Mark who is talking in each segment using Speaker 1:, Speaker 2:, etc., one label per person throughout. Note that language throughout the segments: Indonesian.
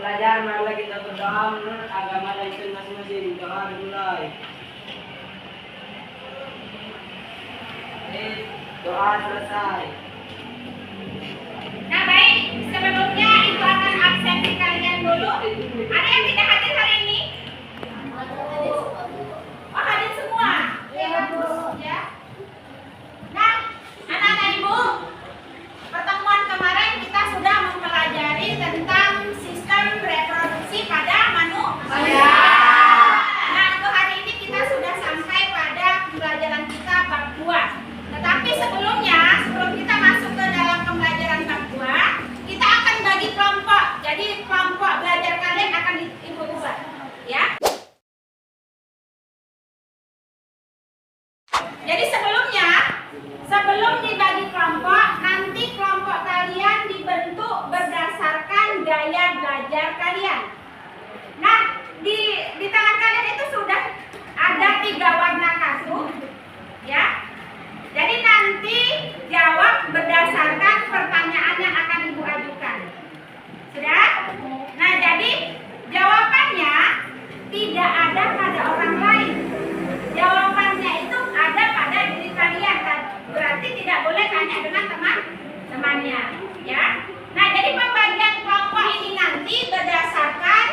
Speaker 1: Pelajar, marilah kita berdoa menurut agama dan sunnah masing-masing. Doa dimulai. Doa selesai.
Speaker 2: Nah baik, sebelumnya Ibu akan absensi kalian dulu. Ada yang tidak hadir hari ini? Oh, hadir semua. Ya, Bu. Ya. Nah, anak-anak Ibu, pertemuan kemarin kita sudah mempelajari tentang sistem reproduksi pada manusia. Nah, untuk hari ini kita sudah sampai pada pembelajaran kita bab 2. Tetapi sebelum kita masuk ke dalam pembelajaran bab 2, kita akan bagi kelompok. Jadi kelompok belajar kalian akan Ibu buat, ya. Jadi sebelum dibagi kelompok, nanti kelompok kalian dibentuk berdasarkan gaya belajar kalian. Nah, di tangan kalian itu sudah ada 3 warna kasut, ya. Jadi nanti jawab berdasarkan pertanyaan yang akan Ibu ajukan. Sudah? Nah, jadi jawabannya tidak ada pada orang lain. Jawabannya itu ada pada diri kalian. Berarti tidak boleh tanya dengan teman-temannya, ya. Nah, jadi pembagian kelompok ini nanti berdasarkan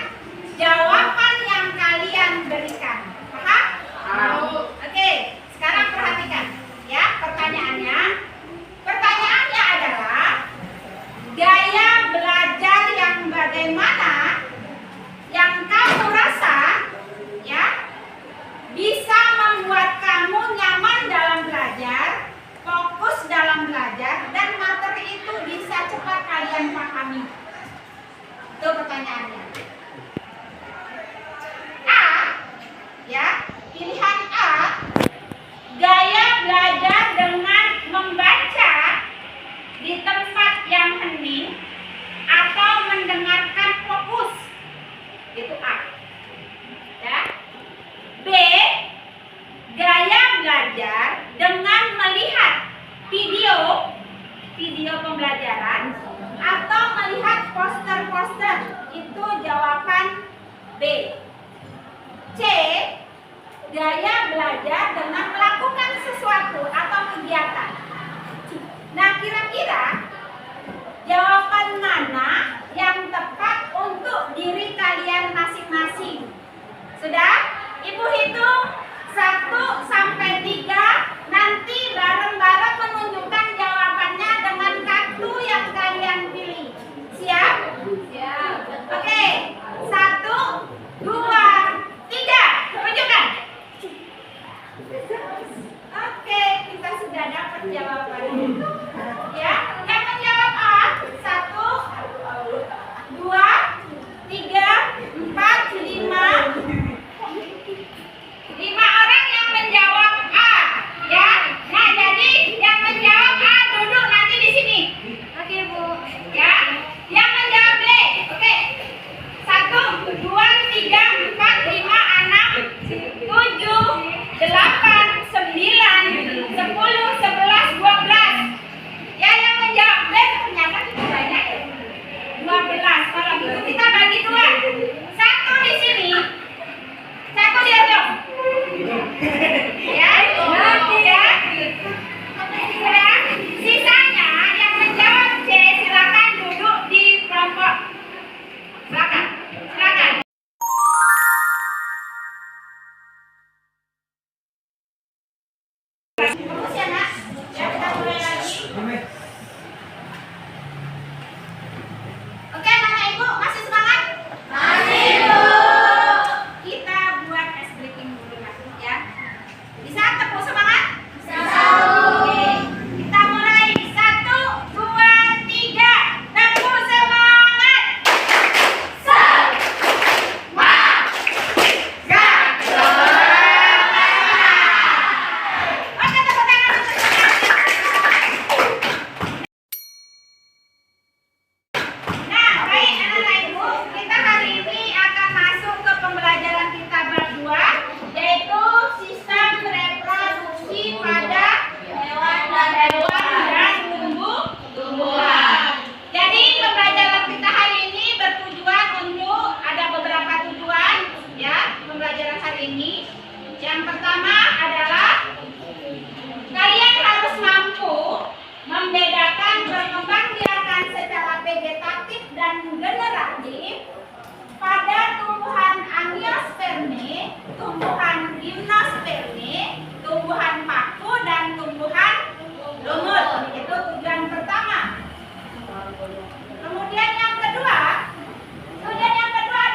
Speaker 2: jawaban yang kalian berikan. Paham? Oke, sekarang perhatikan. Ya, pertanyaannya adalah gaya belajar yang bagaimana yang kamu rasa, ya, bisa membuat kamu nyaman dalam belajar, fokus dalam belajar, dan materi itu bisa cepat kalian pahami. Itu pertanyaannya. A, ya, pilihan A, gaya belajar dengan membaca di tempat yang hening atau mendengarkan fokus. Itu A. Ya. B, gaya belajar dengan melihat video pembelajaran atau melihat poster-poster. Itu jawaban B. C, gaya belajar dengan melakukan sesuatu atau kegiatan. Nah, kira-kira jawaban mana yang tepat untuk diri kalian masing-masing? Sudah? Ibu hitung 1 sampai 3. Nanti bareng-bareng menunjukkan jawabannya dengan kartu yang kalian pilih. Siap? Siap. Oke. 1, 2, 3. Tunjukkan. Oke, kita sudah dapat jawabannya. Ya, yang menjawab A 1, 2, 3, 4, 5. 5 orang yang menjawab A, ya. Nah, jadi yang menjawab A duduk nanti di sini. Oke, Bu. Ya. Yang menjawab B. Oke. dan generatif pada tumbuhan angiosperme, tumbuhan gimnosperme, tumbuhan paku dan tumbuhan lumut. Itu tujuan pertama. Kemudian yang kedua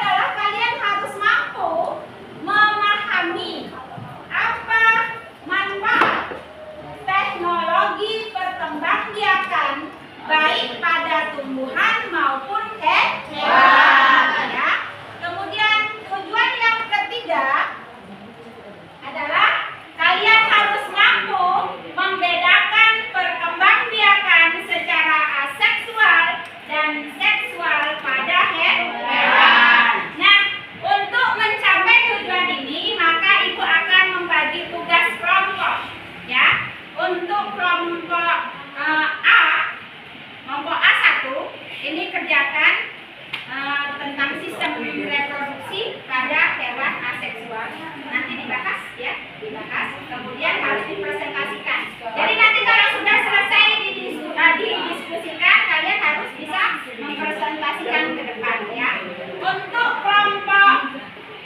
Speaker 2: adalah kalian harus mampu memahami apa manfaat teknologi perkembangbiakan baik pada tumbuhan maupun hewan. Ya. Kemudian tujuan yang ketiga adalah kalian harus mampu membedakan perkembangbiakan secara aseksual dan seksual pada hewan. Nah, untuk mencapai tujuan ini, maka ibu akan membagi tugas kelompok. Ya, untuk kelompok kelompok A1 ini kerjakan tentang sistem reproduksi pada hewan aseksual. Nanti dibahas ya, kemudian harus dipresentasikan. Jadi nanti kalau sudah selesai didiskusikan, kalian harus bisa mempresentasikan ke depan ya. Untuk kelompok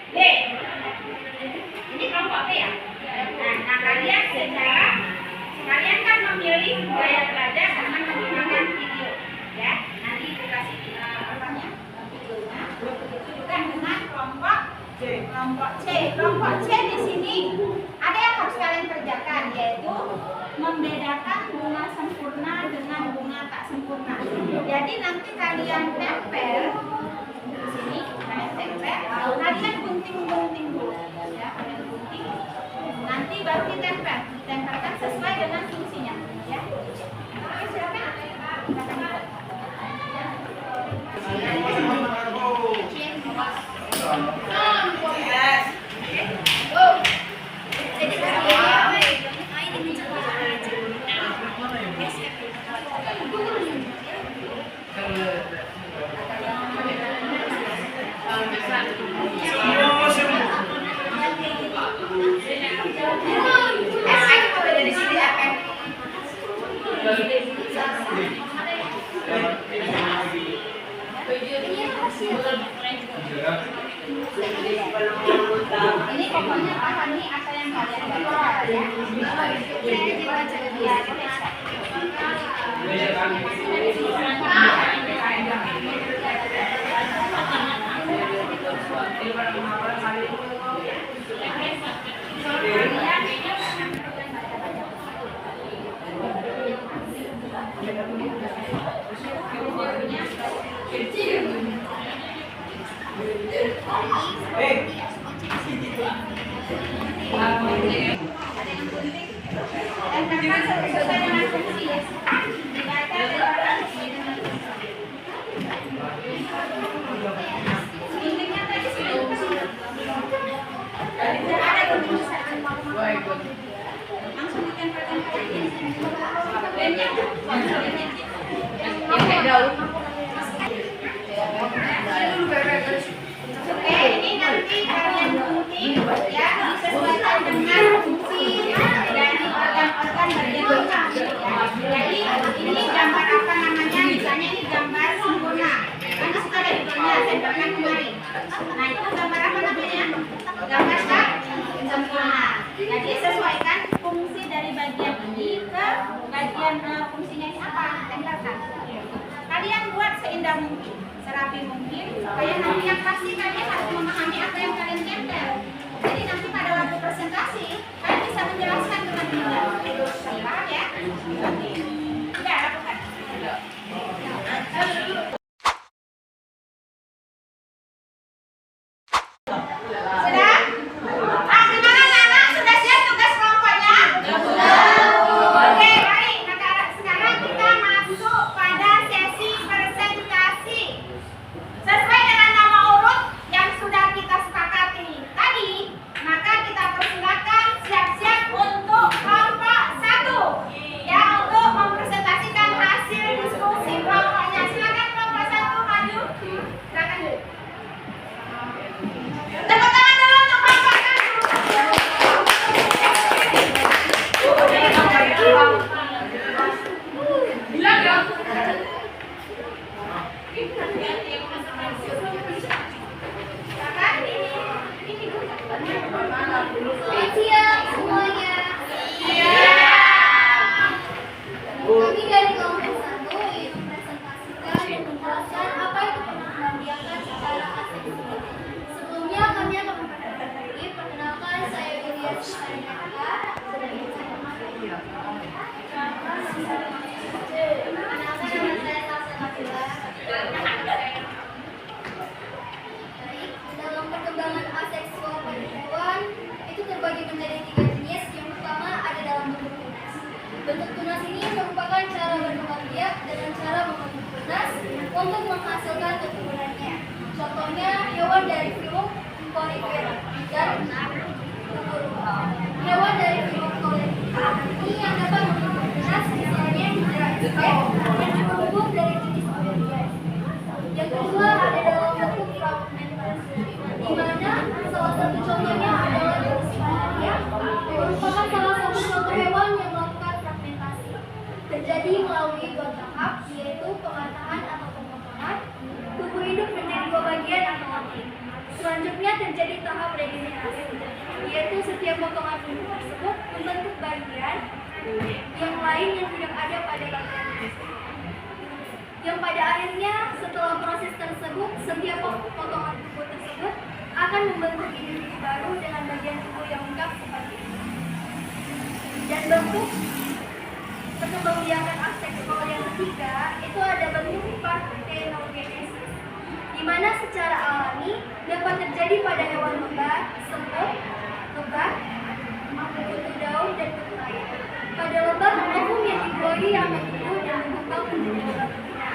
Speaker 2: B, ini kelompok B ya. Nah kalian kan memilih gaya belajar dengan menggunakan video ya. Nanti dikasih videonya. Begitu juga dengan kelompok C. Kelompok C di sini ada yang harus kalian kerjakan, yaitu membedakan bunga sempurna dengan bunga tak sempurna. Jadi nanti kalian tempel di sini, kalian gunting dulu ya, kalian gunting. Nanti baru ditempelkan sesuai dengan fungsinya ya. Oke, silakan. Ini pokoknya pahami apa yang kalian baca ya. Oke, ini nanti kalian gunting ya, disesuaikan dengan fungsi dari organ-organ bagian tulang. Jadi ini gambar apa namanya? Misalnya ini gambar sempurna. Kan di situ ada videonya, saya tempelkan kemarin. Nah itu gambar apa namanya? Gambar sempurna. Jadi sesuaikan fungsi dari bagian ini ke bagian fungsinya ini apa? Tempelkan. Kalian buat seindah mungkin, serapi mungkin, supaya nanti yang pasti kalian harus memahami apa yang kalian tempel. Jadi nanti pada waktu presentasi kalian bisa menjelaskan dengan mudah. Paham ya? Udah, lakukan. Sudah? Gimana anak-anak? Sudah siap tugas kelompoknya? Oke, baik. Nah, sekarang kita masuk pada sesi presentasi. Sesuai dengan nama urut yang sudah kita sepakati tadi, maka kita persilakan siap-siap untuk kelompok 1 ya, untuk mempresentasikan hasil diskusi kelompoknya. Silakan kelompok
Speaker 3: Selamat siang semuanya. Kami dari kelompok 1 ingin mempresentasikan dan menjelaskan apa itu pengembangbiakan secara aseksual. Sebelumnya kami akan memperkenalkan diri. Perkenalkan, saya Yulia Susarinaka. Perkenalkan, nama saya Salsa Nabila. Baik, dalam perkembangan aseksual pada hewan itu terbagi menjadi 3 jenis. Yang pertama ada dalam bentuk tunas. Bentuk tunas ini merupakan cara berkembang biak dengan cara membentuk tunas untuk menghasilkan keturunannya. Contohnya hewan dari filum Porifera dan hewan dari filum Coleoptera ini yang dapat membentuk tunas misalnya hidra yang terhubung dari jenis Amelia. Yang kedua ada dalam bentuk fragmentasi, di mana salah satu contohnya adalah jenis Mammalia, merupakan salah satu contoh hewan yang melakukan fragmentasi. Terjadi melalui 2 tahap, yaitu pematahan atau pemotongan. Tubuh hidup menjadi 2 bagian atau lapisan. Selanjutnya terjadi tahap regenerasi, yaitu setiap potongan tubuh tersebut membentuk bagian yang lain yang tidak ada pada bagian tersebut. Yang pada akhirnya setelah proses tersebut, setiap potongan tubuh tersebut akan membentuk individu baru dengan bagian tubuh yang lengkap seperti ini. Dan bentuk perkembangbiakan aseksual yang ketiga itu ada bentuk parthenogenesis, di mana secara alami dapat terjadi pada hewan lebah, semut, lebah, kutu daun, dan kutu air. Pada lebah, ovum yang dibuahi akan tumbuh dan berkembang menjadi lebah betina,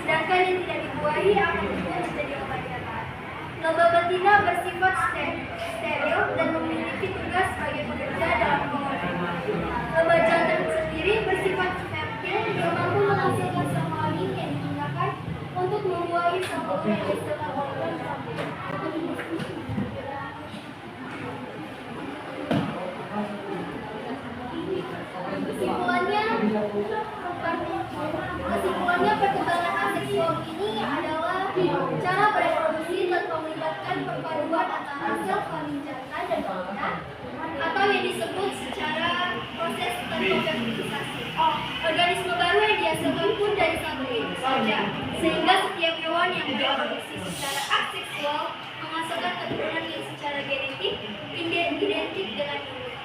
Speaker 3: sedangkan yang tidak dibuahi akan tumbuh menjadi lebah jantan. Lebah betina bersifat steril dan memiliki tugas sebagai pekerja dalam koloni. Lebah jantan sendiri bersifat fertil yang mampu menghasilkan sperma yang digunakan untuk membuahi sampel yang dihasilkan oleh lebah. Kesimpulannya perkembangan aseksual ini adalah cara bereproduksi tanpa melibatkan perpaduan antara sel kelamin jantan dan betina, atau yang disebut secara proses termodernisasi. Organisme baru yang dihasilkan pun dari satu itu saja, sehingga setiap hewan yang bereproduksi secara aseksual menghasilkan keturunan yang secara genetik identik dengan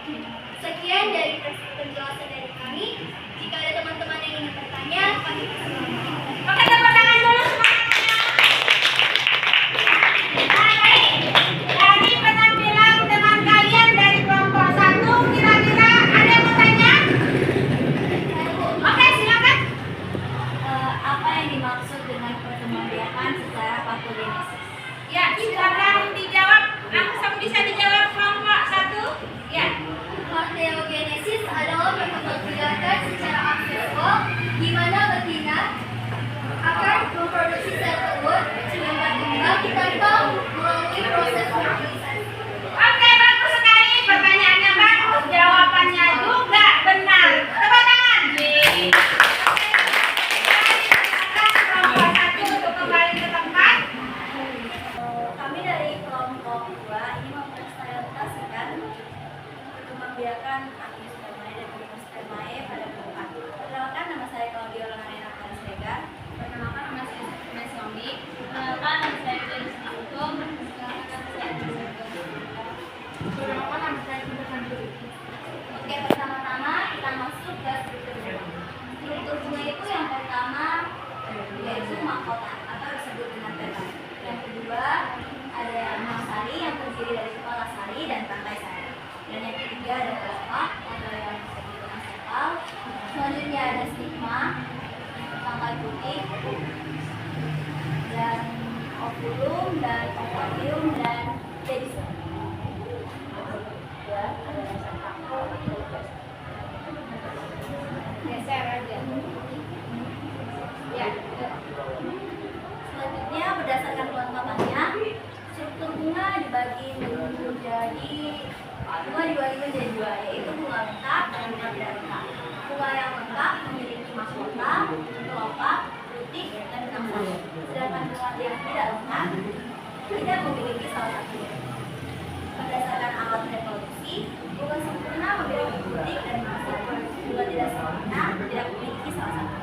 Speaker 3: ini. Sekian dari penjelasan dari kami. Jika ada teman-teman yang ingin bertanya, kami persilakan.
Speaker 2: Oke, tepuk tangan dulu semuanya. Baik, dari penampilan teman kalian dari kelompok 1, kira-kira ada yang mau tanya? Oke, silakan.
Speaker 3: Apa yang dimaksud dengan perkembangbiakan secara pathogenesis?
Speaker 2: Ya, silakan dijawab. Langsung bisa dijawab kelompok 1. Ya.
Speaker 3: Parthenogenesis adalah perkembangbiakan secara aseksual di mana betina akan memproduksi sel telur yang berkembang tanpa melalui proses fertilisasi.
Speaker 2: Oke, bagus sekali. Pertanyaannya bagus. Jawabannya juga benar. Tepuk tangan. Kelompok 1 untuk kembali ke tempat.
Speaker 3: Kami dari kelompok 2 ini mempresentasikan perkembangbiakan angiospermae dan gimnospermae pada permukaan. Perkenalkan, nama saya Claudia Renata Pansregar.
Speaker 4: Perkenalkan, nama saya Sofia Siomi. Perkenalkan, nama saya Glenn Sinahukum. Perkenalkan, nama saya Perkenalkan, nama saya Glenn.
Speaker 3: Oke, pertama-tama kita masuk ke struktur bunga. Struktur bunga itu yang pertama yaitu mahkota atau disebut dengan petal. Yang kedua ada nasari yang terdiri dari kepala sari dan tangkai sari. Dan yang ketiga ada plasma atau yang disebut dengan sepal. Selanjutnya ada stigma, tangkai putih, dan ovulum dan ovarium dan pedicel.
Speaker 2: Geser aja. Ya.
Speaker 3: Selanjutnya berdasarkan kelengkapannya, struktur bunga dibagi menjadi dua, yaitu bunga lengkap dan bunga tidak lengkap. Bunga yang lengkap memiliki mahkota, kelopak, putih, dan satu. Sedangkan bunga yang tidak lengkap tidak memiliki salah satu. Berdasarkan alat reproduksi, bunga sempurna memiliki butik dan masuk. Bunga tidak sempurna tidak memiliki salah satu.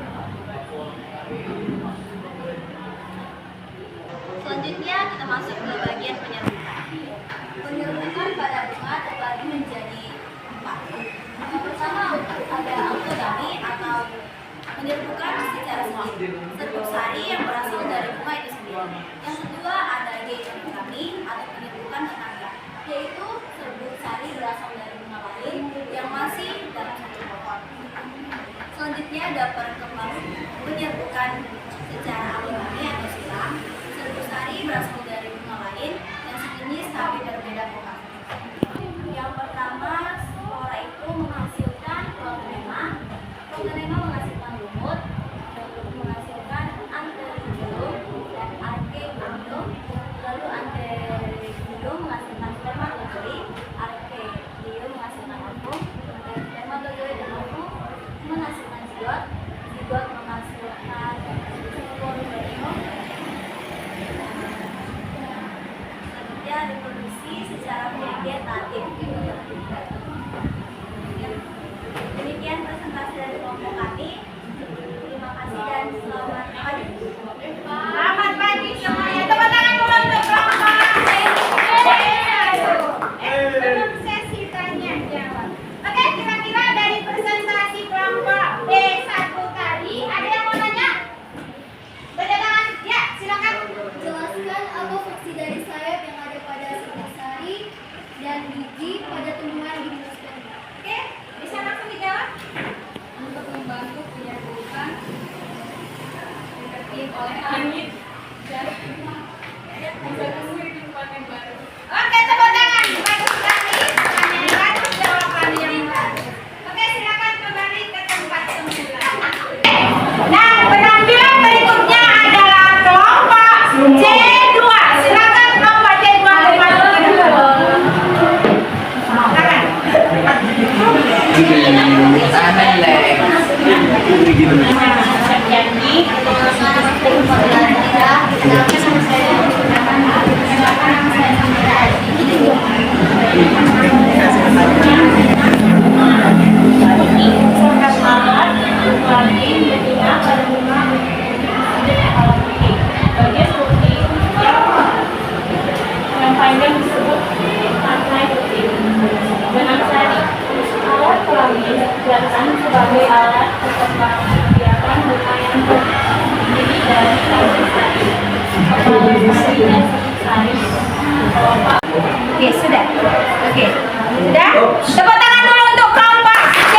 Speaker 3: Selanjutnya kita masuk ke bagian penyerbukan. Penyerbukan pada bunga terbagi menjadi 4. Yang pertama ada autogami atau menyerbukan secara sendiri, serbuk sari yang berasal dari bunga itu sendiri. Yang kedua ada geitonogami atau penyerbukan tetangga, yaitu serbuk sari berasal dari bunga lain yang masih dalam satu pohon. Selanjutnya ada perkembang penyerbukan secara alami atau silang. Serbuk sari berasal dari bunga lain yang sejenis tapi berbeda pohon. Yang pertama, spora itu menghasilkan protonema. Protonema menghasilkan lumut, lumut menghasilkan antheridium dan archegonium. Lalu antheridium menghasilkan spermatozoid, archegonium menghasilkan ovum, dan spermatozoid dan ovum menghasilkan zigot, zigot menghasilkan sporozoium. Selanjutnya reproduksi secara vegetatif. Demikian presentasi dari kelompok kami. Terima kasih dan selamat pagi.
Speaker 2: Selamat pagi semuanya. Tepuk tangan dulu untuk kelompok. Sebelum sesi tanya jawab. Oke, kira-kira dari presentasi kelompok B1 tadi ada yang mau nanya? Tanda tangan. Ya, silakan.
Speaker 3: Jelaskan apa fungsi dari sayap yang ada pada serbuk sari dan biji pada tumbuhan di Indonesia.
Speaker 2: Oke, bisa langsung dijawab.
Speaker 4: Untuk membantu penyerbukan ditertib oleh angin dan membantu kehidupan yang baru.
Speaker 2: Oke, tepuk tangan. Bagus sekali. Pertanyaan yang bagus, jawaban yang bagus. Oke, silakan kembali ke tempat semula. Nah, penampilan berikutnya adalah kelompok C2. Silakan kelompok C2 kembali ke depan. Silakan.
Speaker 4: Yang panjang disebut rantai putih. Benang sari, alat kelamin digunakan sebagai alat perkembangbiakan bunga yang terdiri dari rantai sari, kepala sari dan sari.
Speaker 2: Oke, sudah. Oke, sudah. Tepuk tangan dulu untuk kelompok C.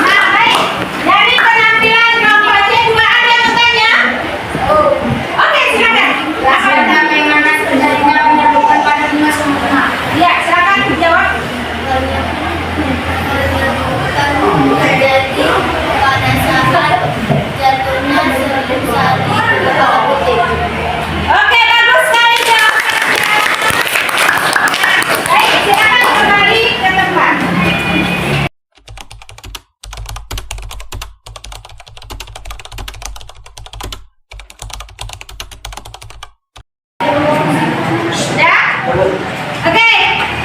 Speaker 2: Nah, baik. Dari penampilan kelompok C2 ada yang bertanya? Oke, silakan.
Speaker 3: Pada bagaimana terjadinya penyerbukan pada bunga sempurna?
Speaker 2: Ya, silakan jawab.
Speaker 3: Penyerbukan terjadi pada saat jatuhnya serbuk sari ke bawah putih.
Speaker 2: Oke, bagus sekali jawabannya. Baik, silakan kembali ke tempat. Sudah? Oke,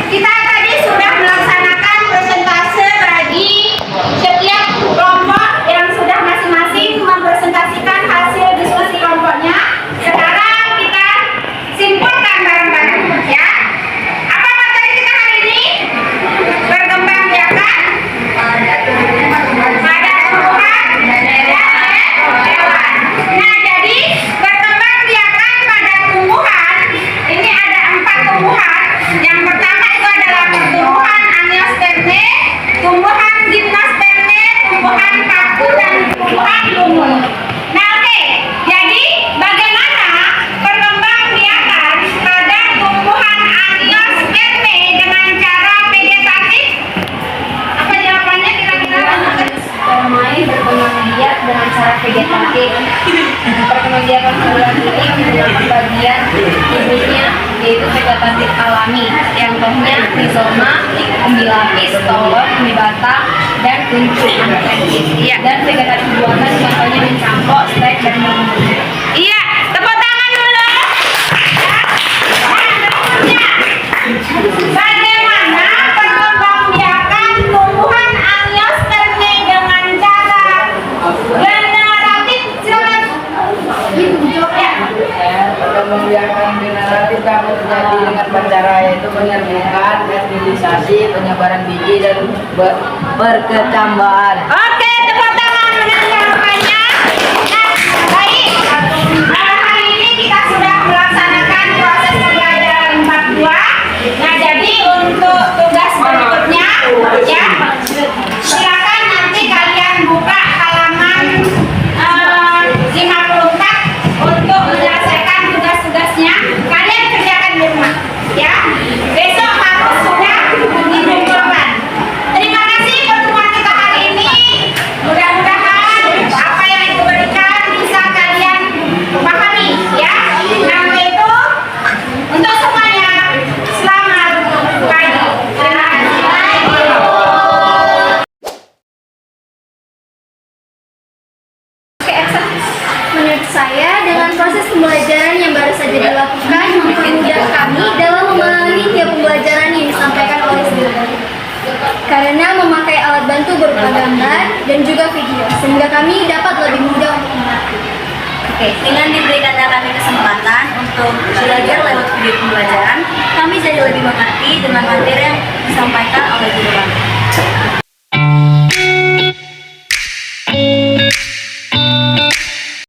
Speaker 2: kita tadi sudah melaksanakan persentase bagi setiap kelompok yang sudah masing-masing mempresentasikan hasil diskusi kelompoknya. Sekarang kita simpulkan bareng-bareng, ya. Apa materi kita hari ini? Perkembangbiakan pada tumbuhan dan hewan. Nah, jadi perkembangbiakan pada tumbuhan ini ada 4 tumbuhan. Yang pertama itu adalah tumbuhan angiosperme, tumbuhan gymnosperme, tumbuhan paku, dan tumbuhan lumut. Nah, oke. Jadi bagaimana perkembangbiakan pada tumbuhan angiosperme dengan cara vegetatif? Apa jawabannya kira-kira?
Speaker 4: Permai berkembang biak dengan cara vegetatif. Perkembangbiakan tumbuhan ini menggunakan bagian tubuhnya yaitu vegetatif alami. Contohnya rizoma, umbi lapis, tolon, umbi batang,
Speaker 2: dan untuk anak kecil. Iya. Dan vegetasi buatan contohnya mencangkok, steak, dan berbumbur. Iya, tepuk tangan dulu. Ya. Nah, berikutnya, bagaimana pengembangbiakan tumbuhan angiospermae dengan cara generatif? Silakan. Ya.
Speaker 1: Pengembangbiakan generatif dapat terjadi dengan cara yaitu penyerbukan, fertilisasi, penyebaran biji dan berkecambahan.
Speaker 2: Oke, tepuk tangan mendengar rupanya. Nah, baik. Hari ini kita sudah melaksanakan proses pembelajaran 42. Nah, jadi untuk tugas berikutnya, ya, silakan nanti kalian buka halaman 54 untuk menyelesaikan tugas-tugasnya. Kalian kerjakan di rumah, ya. Besok harus sudah dikumpulkan. Terima kasih pertemuan kita hari ini. Mudah-mudahan apa yang Ibu berikan bisa kalian pahami, ya. Nah, untuk itu, untuk semuanya, selamat pagi. Terima kasih.
Speaker 3: Oke, menurut saya dengan proses pembelajaran yang baru saja dilakukan mempermudah kami dalam memahami tiap pembelajaran yang disampaikan oleh guru. Karena memakai alat bantu berupa gambar dan juga video, sehingga kami dapat lebih mudah untuk mengerti.
Speaker 5: Oke, dengan diberikannya kami kesempatan untuk belajar lewat video pembelajaran, kami jadi lebih mengerti dengan materi yang disampaikan oleh guru kami.